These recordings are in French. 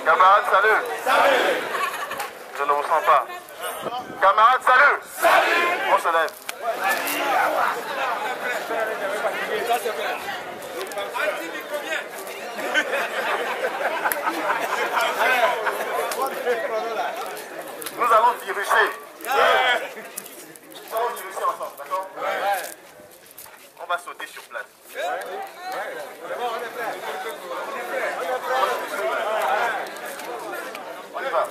Camarades, salut. Salut. Je ne vous sens pas. Camarades, salut. Salut. On se lève. Nous allons diriger. Nous allons diriger ensemble, d'accord? On va sauter sur place. On y va.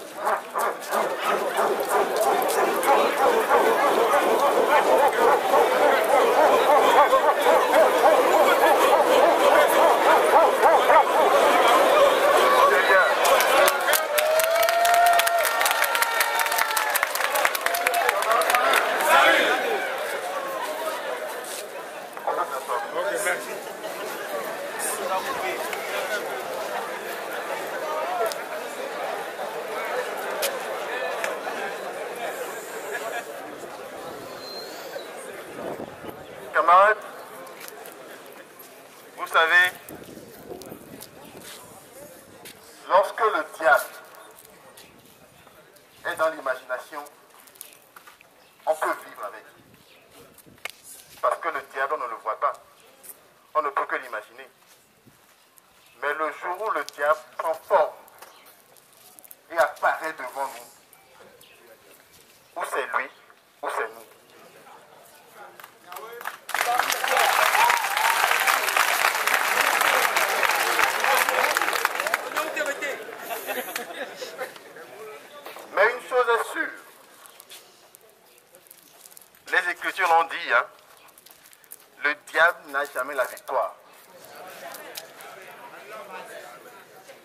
Camarades, vous savez, lorsque le diable est dans l'imagination, on peut vivre avec. Parce que le diable, on ne le voit pas. On ne peut que l'imaginer. Mais le jour où le diable prend forme et apparaît devant nous, ou c'est lui, ou c'est nous. Mais une chose est sûre, les Écritures l'ont dit, hein, le diable n'a jamais la victoire.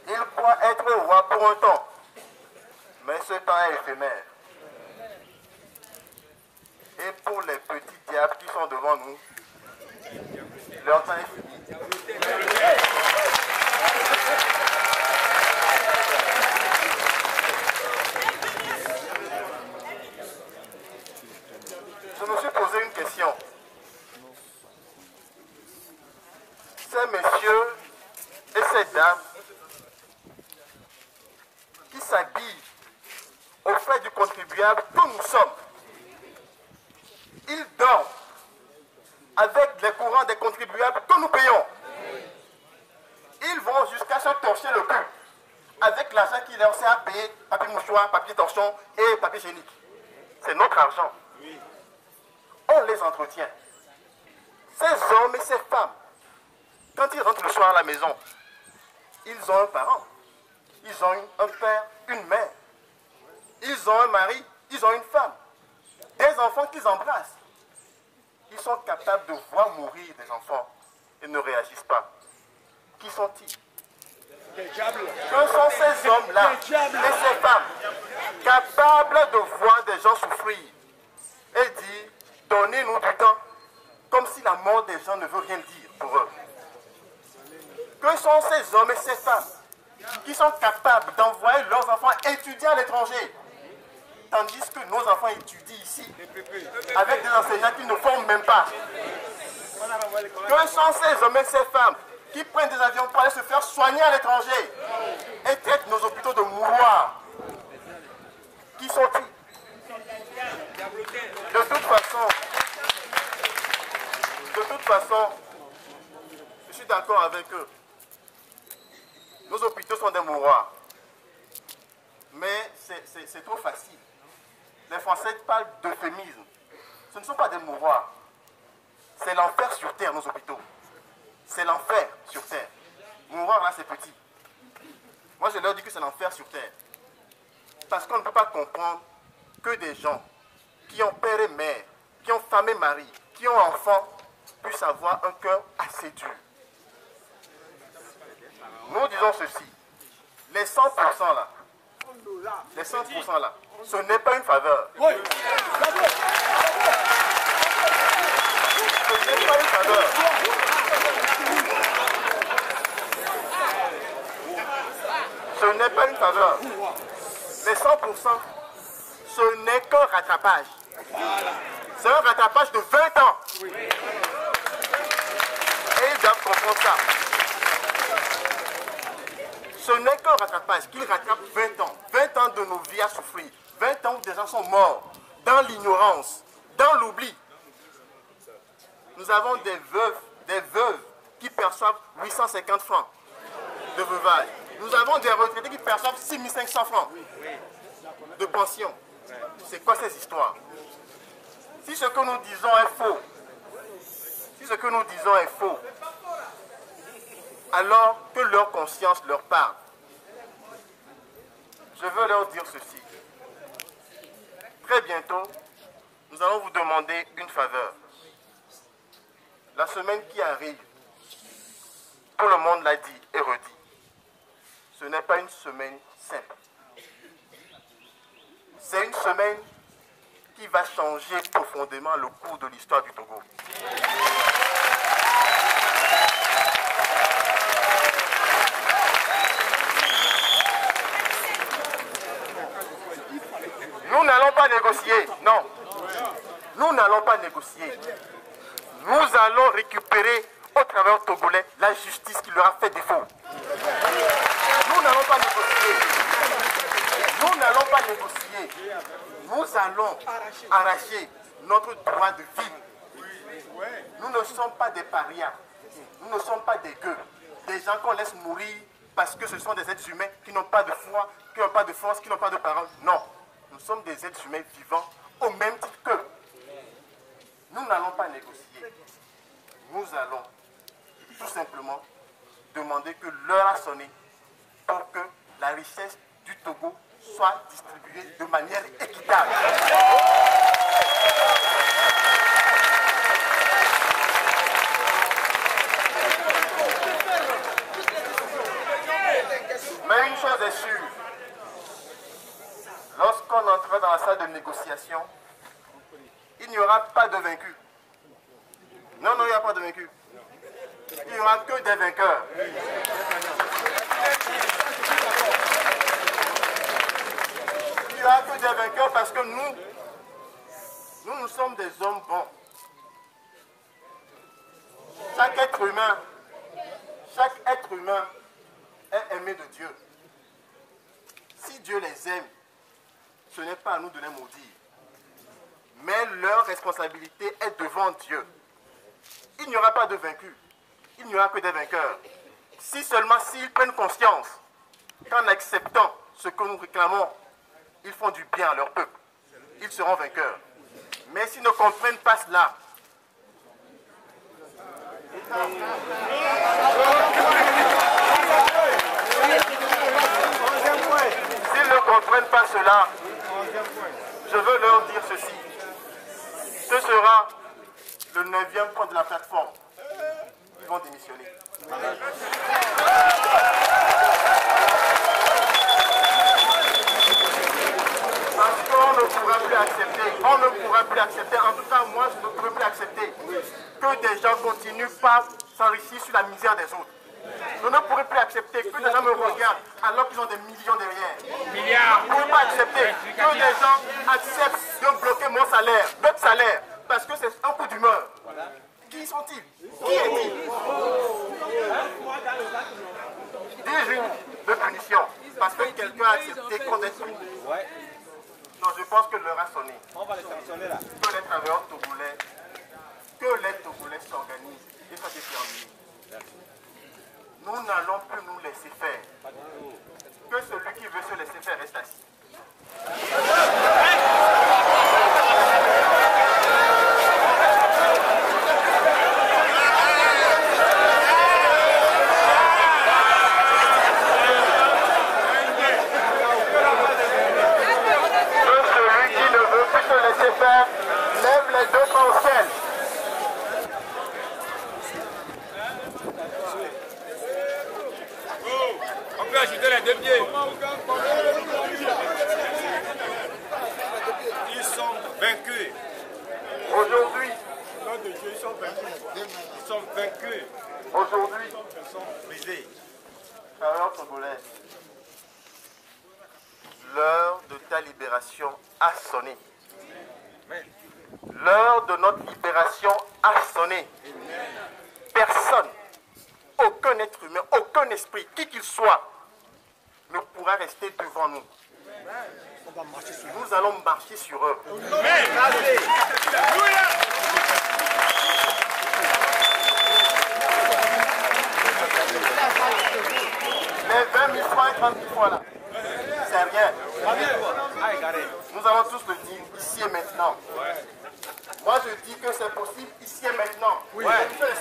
Il croit être roi pour un temps, mais ce temps est éphémère. Et pour les petits diables qui sont devant nous, leur temps est fini. Je me suis posé une question. Ces messieurs et ces dames qui s'habillent aux frais du contribuable que nous sommes, ils dorment avec les courants des contribuables que nous payons. Ils vont jusqu'à se torcher le cul avec l'argent qui leur sert à payer papier mouchoir, papier torchon et papier hygiénique. C'est notre argent. On les entretient. Ces hommes et ces femmes, quand ils rentrent le soir à la maison, ils ont un parent, ils ont un père, une mère, ils ont un mari, ils ont une femme, des enfants qu'ils embrassent. Ils sont capables de voir mourir des enfants et ne réagissent pas. Qui sont-ils? Que sont ces hommes-là et ces femmes capables de voir des gens souffrir et dire, donnez-nous du temps, comme si la mort des gens ne veut rien dire pour eux? Que sont ces hommes et ces femmes qui sont capables d'envoyer leurs enfants étudier à l'étranger, tandis que nos enfants étudient ici avec des enseignants qui ne forment même pas? Que sont ces hommes et ces femmes qui prennent des avions pour aller se faire soigner à l'étranger et traitent nos hôpitaux de mouroirs? Qui sont-ils? De toute façon, je suis d'accord avec eux. Nos hôpitaux sont des mouroirs. Mais c'est trop facile. Les Français parlent d'euphémisme. Ce ne sont pas des mouroirs. C'est l'enfer sur terre, nos hôpitaux. C'est l'enfer sur terre. Mouroir, là, c'est petit. Moi, je leur dis que c'est l'enfer sur terre. Parce qu'on ne peut pas comprendre que des gens qui ont père et mère, qui ont femme et mari, qui ont enfants, puissent avoir un cœur assez dur. Nous disons ceci. Les 100% là, les 100% là, ce n'est pas une faveur. Oui. Ce n'est pas une faveur. Ce n'est pas une faveur. Les 100%, ce n'est qu'un rattrapage. C'est un rattrapage de 20 ans. Et ils doivent comprendre ça. Ce n'est qu'un rattrapage qu'il rattrape 20 ans. 20 ans de nos vies à souffrir. 20 ans où des gens sont morts dans l'ignorance, dans l'oubli. Nous avons des veuves qui perçoivent 850 francs de veuvage. Nous avons des retraités qui perçoivent 6500 francs de pension. C'est quoi ces histoires? Si ce que nous disons est faux, alors que leur conscience leur parle. Je veux leur dire ceci. Très bientôt, nous allons vous demander une faveur. La semaine qui arrive, tout le monde l'a dit et redit, ce n'est pas une semaine simple. C'est une semaine qui va changer profondément le cours de l'histoire du Togo. Nous n'allons pas négocier, non. Nous n'allons pas négocier. Nous allons récupérer au travers togolais la justice qui leur a fait défaut. Nous n'allons pas négocier. Nous n'allons pas négocier. Nous allons arracher notre droit de vie. Nous ne sommes pas des parias. Nous ne sommes pas des gueux. Des gens qu'on laisse mourir parce que ce sont des êtres humains qui n'ont pas de foi, qui n'ont pas de force, qui n'ont pas de parole. Non. Nous sommes des êtres humains vivants au même titre qu'eux. Nous n'allons pas négocier. Nous allons tout simplement demander que l'heure a sonné pour que la richesse du Togo soit distribuée de manière équitable. Mais une chose est sûre, lorsqu'on entrera dans la salle de négociation, il n'y aura pas de vaincu. Non, il n'y aura pas de vaincu. Il n'y aura que des vainqueurs. Il n'y aura que des vainqueurs parce que nous sommes des hommes bons. Chaque être humain est aimé de Dieu. Si Dieu les aime, ce n'est pas à nous de les maudire. Mais leur responsabilité est devant Dieu. Il n'y aura pas de vaincus. Il n'y aura que des vainqueurs. Si seulement s'ils prennent conscience qu'en acceptant ce que nous réclamons, ils font du bien à leur peuple, ils seront vainqueurs. Mais s'ils ne comprennent pas cela, s'ils ne comprennent pas cela, je veux leur dire ceci. Ce sera le 9e point de la plateforme. Ils vont démissionner. Parce qu'on ne pourra plus accepter, en tout cas moi je ne pourrai plus accepter que des gens continuent par s'enrichir sur la misère des autres. Je ne pourrai plus accepter que des gens me regardent alors qu'ils ont des millions derrière. Je ne pourrai pas accepter que des gens acceptent de bloquer mon salaire, notre salaire, parce que c'est un coup d'humeur. Qui sont-ils? Qui est-il? 10 jours de punition parce que quelqu'un a accepté qu'on est puni. Non, je pense que l'heure a sonné. On va les sanctionner là. Que les travailleurs togolais s'organisent et soient déterminés. Nous n'allons plus nous laisser faire. Que celui qui veut se laisser faire reste assis. Lève les deux mains au ciel. On peut agiter les deux pieds. Ils sont vaincus. Aujourd'hui, ils sont vaincus. Aujourd'hui, Ils sont brisés. travailleurs togolais, l'heure de ta libération a sonné. L'heure de notre libération a sonné. Personne, aucun être humain, aucun esprit, qui qu'il soit, pourra rester devant nous. Nous allons marcher sur eux. Les 20 000 francs et 30 000 francs là, c'est rien. Nous allons tous le dire ici et maintenant. Moi je dis que c'est possible ici et maintenant. Oui. C'est les 100%.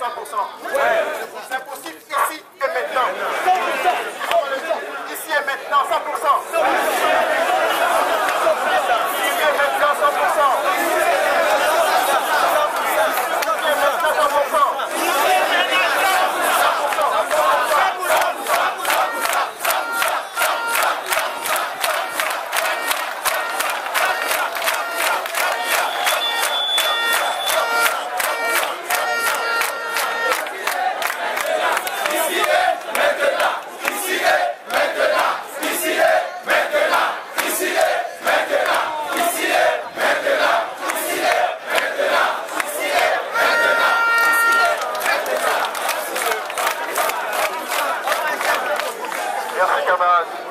C'est possible ici et maintenant. 100%. Ici et maintenant, 100%. Ici et maintenant, 100%. Ici et maintenant, 100%.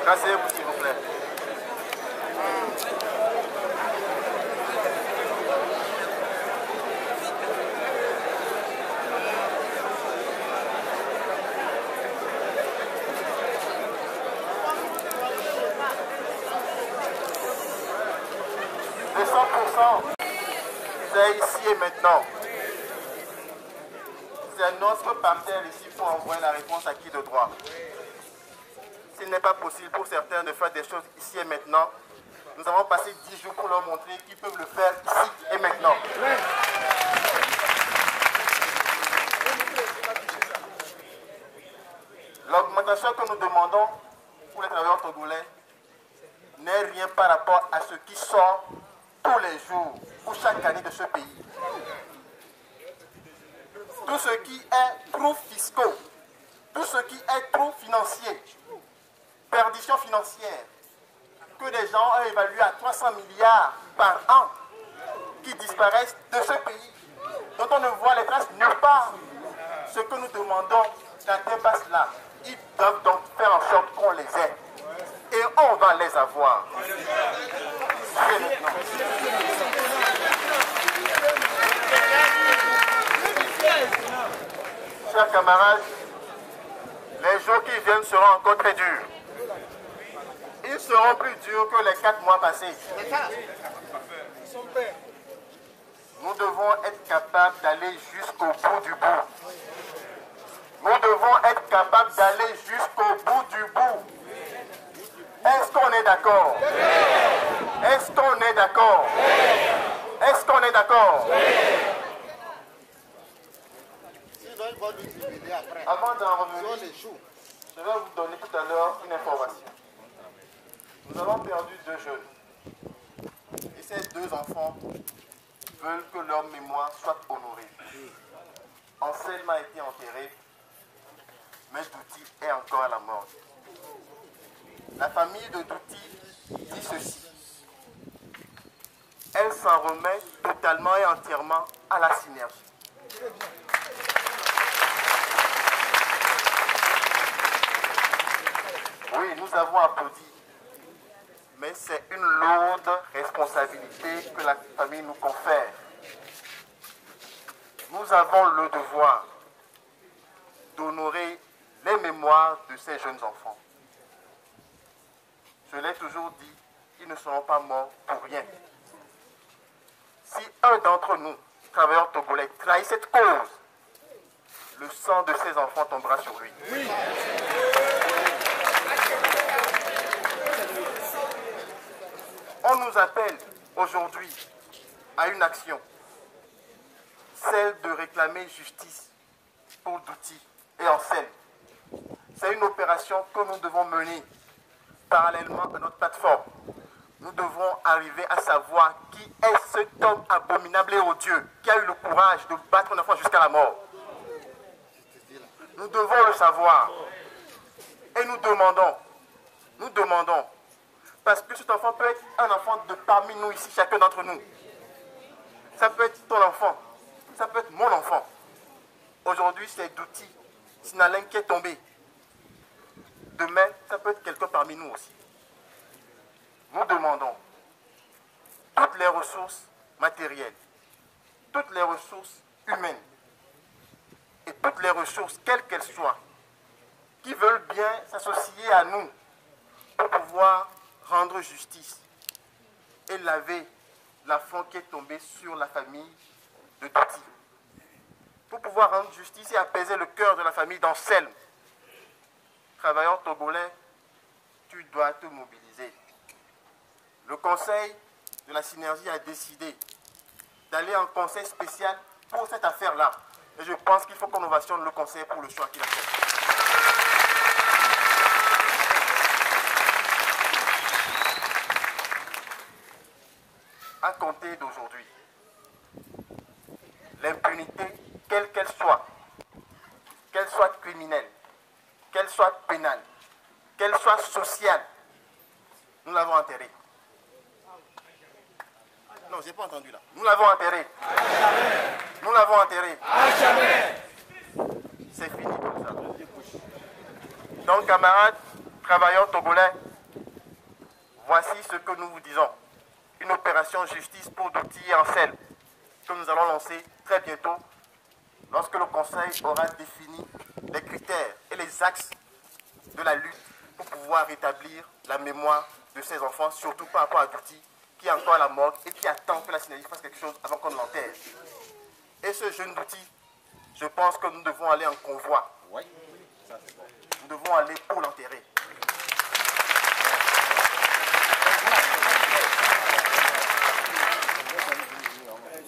Rasseyez-vous s'il vous plaît. Les 100%, c'est ici et maintenant. C'est notre partenaire ici pour envoyer la réponse à qui de droit. S'il n'est pas possible pour certains de faire des choses ici et maintenant, nous avons passé 10 jours pour leur montrer qu'ils peuvent le faire ici et maintenant. L'augmentation que nous demandons pour les travailleurs togolais n'est rien par rapport à ce qui sort tous les jours ou chaque année de ce pays. Tout ce qui est trous fiscaux, tout ce qui est trous financiers, perdition financière, que des gens ont évalué à 300 milliards par an, qui disparaissent de ce pays, dont on ne voit les traces nulle part. Ce que nous demandons dans ces bases-là, ils doivent donc faire en sorte qu'on les ait. Et on va les avoir. Chers camarades, les jours qui viennent seront encore très durs. Ils seront plus durs que les 4 mois passés. Nous devons être capables d'aller jusqu'au bout du bout. Nous devons être capables d'aller jusqu'au bout du bout. Est-ce qu'on est d'accord? Est-ce qu'on est d'accord? Est-ce qu'on est d'accord? Avant d'en revenir, je vais vous donner tout à l'heure une information. Nous avons perdu 2 jeunes. Et ces 2 enfants veulent que leur mémoire soit honorée. Anselme a été enterré, mais Douti est encore à la mort. La famille de Douti dit ceci. Elle s'en remet totalement et entièrement à la synergie. Oui, nous avons applaudi, mais c'est une lourde responsabilité que la famille nous confère. Nous avons le devoir d'honorer les mémoires de ces jeunes enfants. Je l'ai toujours dit, ils ne seront pas morts pour rien. Si un d'entre nous, travailleurs togolais, trahit cette cause, le sang de ces enfants tombera sur lui. Oui. On nous appelle aujourd'hui à une action, celle de réclamer justice pour Douti et Anselme. C'est une opération que nous devons mener parallèlement à notre plateforme. Nous devons arriver à savoir qui est cet homme abominable et odieux qui a eu le courage de battre un enfant jusqu'à la mort. Nous devons le savoir. Et nous demandons, parce que cet enfant peut être un enfant de parmi nous ici, chacun d'entre nous. Ça peut être ton enfant, ça peut être mon enfant. Aujourd'hui, c'est Douti, Sinaleng qui est tombé. Demain, ça peut être quelqu'un parmi nous aussi. nous demandons toutes les ressources matérielles, toutes les ressources humaines et toutes les ressources, quelles qu'elles soient, qui veulent bien s'associer à nous pour pouvoir rendre justice et laver l'affront qui est tombé sur la famille de Douti. Pour pouvoir rendre justice et apaiser le cœur de la famille d'Anselme. Travailleur togolais, tu dois te mobiliser. Le conseil de la synergie a décidé d'aller en conseil spécial pour cette affaire-là. Et je pense qu'il faut qu'on ovationne le conseil pour le choix qu'il a fait. À compter d'aujourd'hui, l'impunité, quelle qu'elle soit criminelle, qu'elle soit pénale, qu'elle soit sociale, nous l'avons enterrée. Non, je n'ai pas entendu là. Nous l'avons enterrée. Nous l'avons enterrée. C'est fini comme ça. Donc, camarades, travailleurs togolais, voici ce que nous vous disons. Une opération justice pour Douti et Anselme que nous allons lancer très bientôt lorsque le Conseil aura défini les critères et les axes de la lutte pour pouvoir rétablir la mémoire de ces enfants, surtout par rapport à Douti qui est encore à la morgue et qui attend que la synergie fasse quelque chose avant qu'on l'enterre. Et ce jeune Douti, je pense que nous devons aller en convoi. Nous devons aller pour l'enterrer.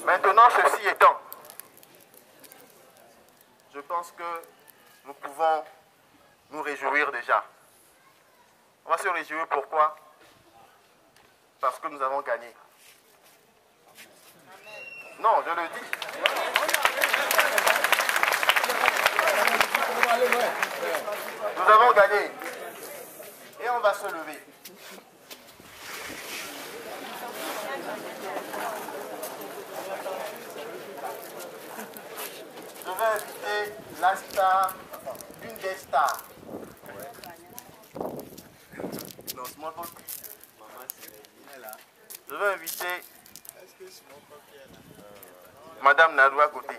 Maintenant, ceci étant, je pense que nous pouvons nous réjouir déjà. On va se réjouir pourquoi? Parce que nous avons gagné. Non, je le dis. Nous avons gagné. Et on va se lever. Je vais inviter la star, une des stars. Je vais inviter Madame Nadou à côté.